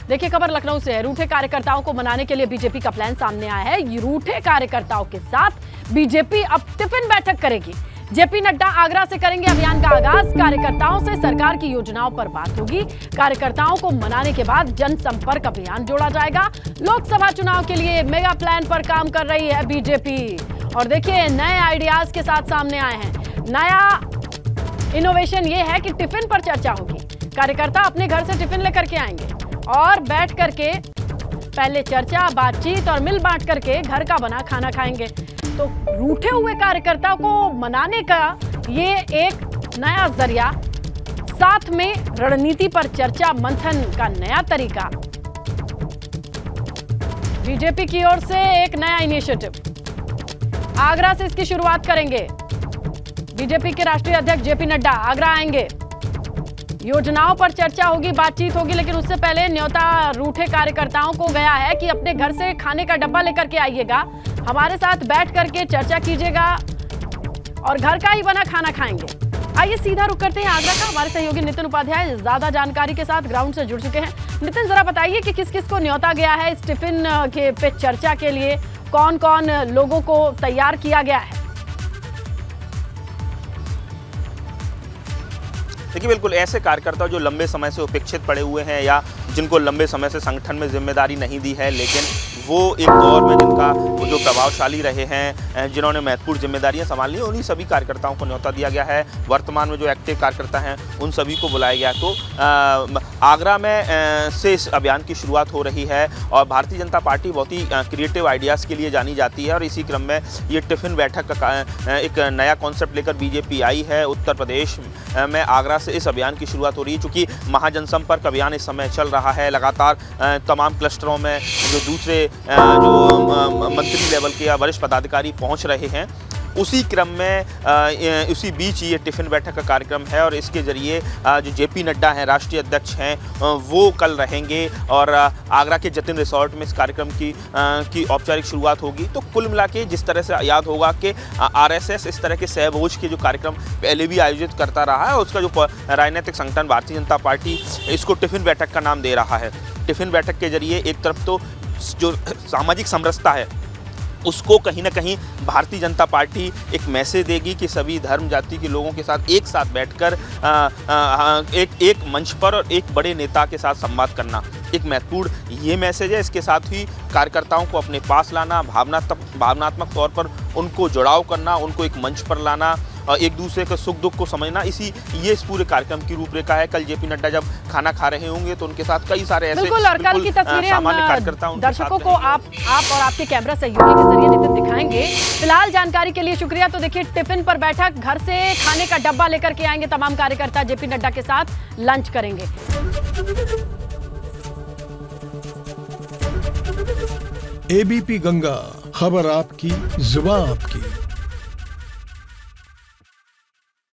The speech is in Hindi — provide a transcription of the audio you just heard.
देखिए खबर लखनऊ से है। रूठे कार्यकर्ताओं को मनाने के लिए बीजेपी का प्लान सामने आया है। ये रूठे कार्यकर्ताओं के साथ बीजेपी अब टिफिन बैठक करेगी। जेपी नड्डा आगरा से करेंगे अभियान का आगाज। कार्यकर्ताओं से सरकार की योजनाओं पर बात होगी। कार्यकर्ताओं को मनाने के बाद जनसंपर्क अभियान जोड़ा जाएगा। लोकसभा चुनाव के लिए मेगा प्लान पर काम कर रही है बीजेपी। और देखिए नए आइडियाज के साथ सामने आए हैं। नया इनोवेशन ये है कि टिफिन पर चर्चा होगी। कार्यकर्ता अपने घर से टिफिन लेकर के आएंगे और बैठ करके पहले चर्चा, बातचीत और मिल बांट करके घर का बना खाना खाएंगे। तो रूठे हुए कार्यकर्ता को मनाने का ये एक नया जरिया, साथ में रणनीति पर चर्चा मंथन का नया तरीका। बीजेपी की ओर से एक नया इनिशिएटिव। आगरा से इसकी शुरुआत करेंगे। बीजेपी के राष्ट्रीय अध्यक्ष जेपी नड्डा आगरा आएंगे। योजनाओं पर चर्चा होगी, बातचीत होगी, लेकिन उससे पहले न्योता रूठे कार्यकर्ताओं को गया है कि अपने घर से खाने का डब्बा लेकर के आइएगा, हमारे साथ बैठ करके चर्चा कीजिएगा और घर का ही बना खाना खाएंगे। आइए सीधा रुक करते हैं आगरा का। हमारे सहयोगी नितिन उपाध्याय ज्यादा जानकारी के साथ ग्राउंड से जुड़ चुके हैं। नितिन, जरा बताइए कि किस किस को न्योता गया है इस टिफिन के पे चर्चा के लिए, कौन कौन लोगों को तैयार किया गया है? देखिए, बिल्कुल ऐसे कार्यकर्ता जो लंबे समय से उपेक्षित पड़े हुए हैं या जिनको लंबे समय से संगठन में जिम्मेदारी नहीं दी है, लेकिन वो एक दौर में जिनका वो जो प्रभावशाली रहे हैं, जिन्होंने महत्वपूर्ण जिम्मेदारियां संभाली हैं, उन्हीं सभी कार्यकर्ताओं को न्योता दिया गया है। वर्तमान में जो एक्टिव कार्यकर्ता हैं उन सभी को बुलाया गया। तो आगरा में से इस अभियान की शुरुआत हो रही है और भारतीय जनता पार्टी बहुत ही क्रिएटिव आइडियाज़ के लिए जानी जाती है और इसी क्रम में ये टिफ़िन बैठक का एक नया कॉन्सेप्ट लेकर बीजेपी आई है। उत्तर प्रदेश में आगरा से इस अभियान की शुरुआत हो रही है। चूँकि महाजनसंपर्क अभियान इस समय चल रहा है, लगातार तमाम क्लस्टरों में जो दूसरे जो मंत्री लेवल के या वरिष्ठ पदाधिकारी पहुंच रहे हैं, उसी क्रम में उसी बीच ये टिफ़िन बैठक का कार्यक्रम है और इसके ज़रिए जो जेपी नड्डा हैं, राष्ट्रीय अध्यक्ष हैं, वो कल रहेंगे और आगरा के जतिन रिसोर्ट में इस कार्यक्रम की औपचारिक शुरुआत होगी। तो कुल मिला के जिस तरह से याद होगा कि आरएसएस इस तरह के सहभोज के जो कार्यक्रम पहले भी आयोजित करता रहा है, उसका जो राजनीतिक संगठन भारतीय जनता पार्टी इसको टिफ़िन बैठक का नाम दे रहा है। टिफ़िन बैठक के जरिए एक तरफ तो जो सामाजिक समरसता है उसको कहीं ना कहीं भारतीय जनता पार्टी एक मैसेज देगी कि सभी धर्म जाति के लोगों के साथ एक साथ बैठकर एक मंच पर और एक बड़े नेता के साथ संवाद करना एक महत्वपूर्ण ये मैसेज है। इसके साथ ही कार्यकर्ताओं को अपने पास लाना, भावनात्मक तौर पर उनको जुड़ाव करना, उनको एक मंच पर लाना और एक दूसरे के सुख दुख को समझना, ये इस पूरे कार्यक्रम की रूपरेखा है। कल जेपी नड्डा जब खाना खा रहे होंगे तो उनके साथ कई सारे ऐसे बिल्कुल की तस्वीरें सामान्य कार्यकर्ता दर्शकों को आप और आपके कैमरा सहयोगी के जरिए नितिन दिखाएंगे। फिलहाल जानकारी के लिए शुक्रिया। तो देखिए टिफिन पर बैठक, घर से खाने का डब्बा लेकर के आएंगे तमाम कार्यकर्ता, जेपी नड्डा के साथ लंच करेंगे। एबीपी गंगा, खबर आपकी, जुबान आपकी।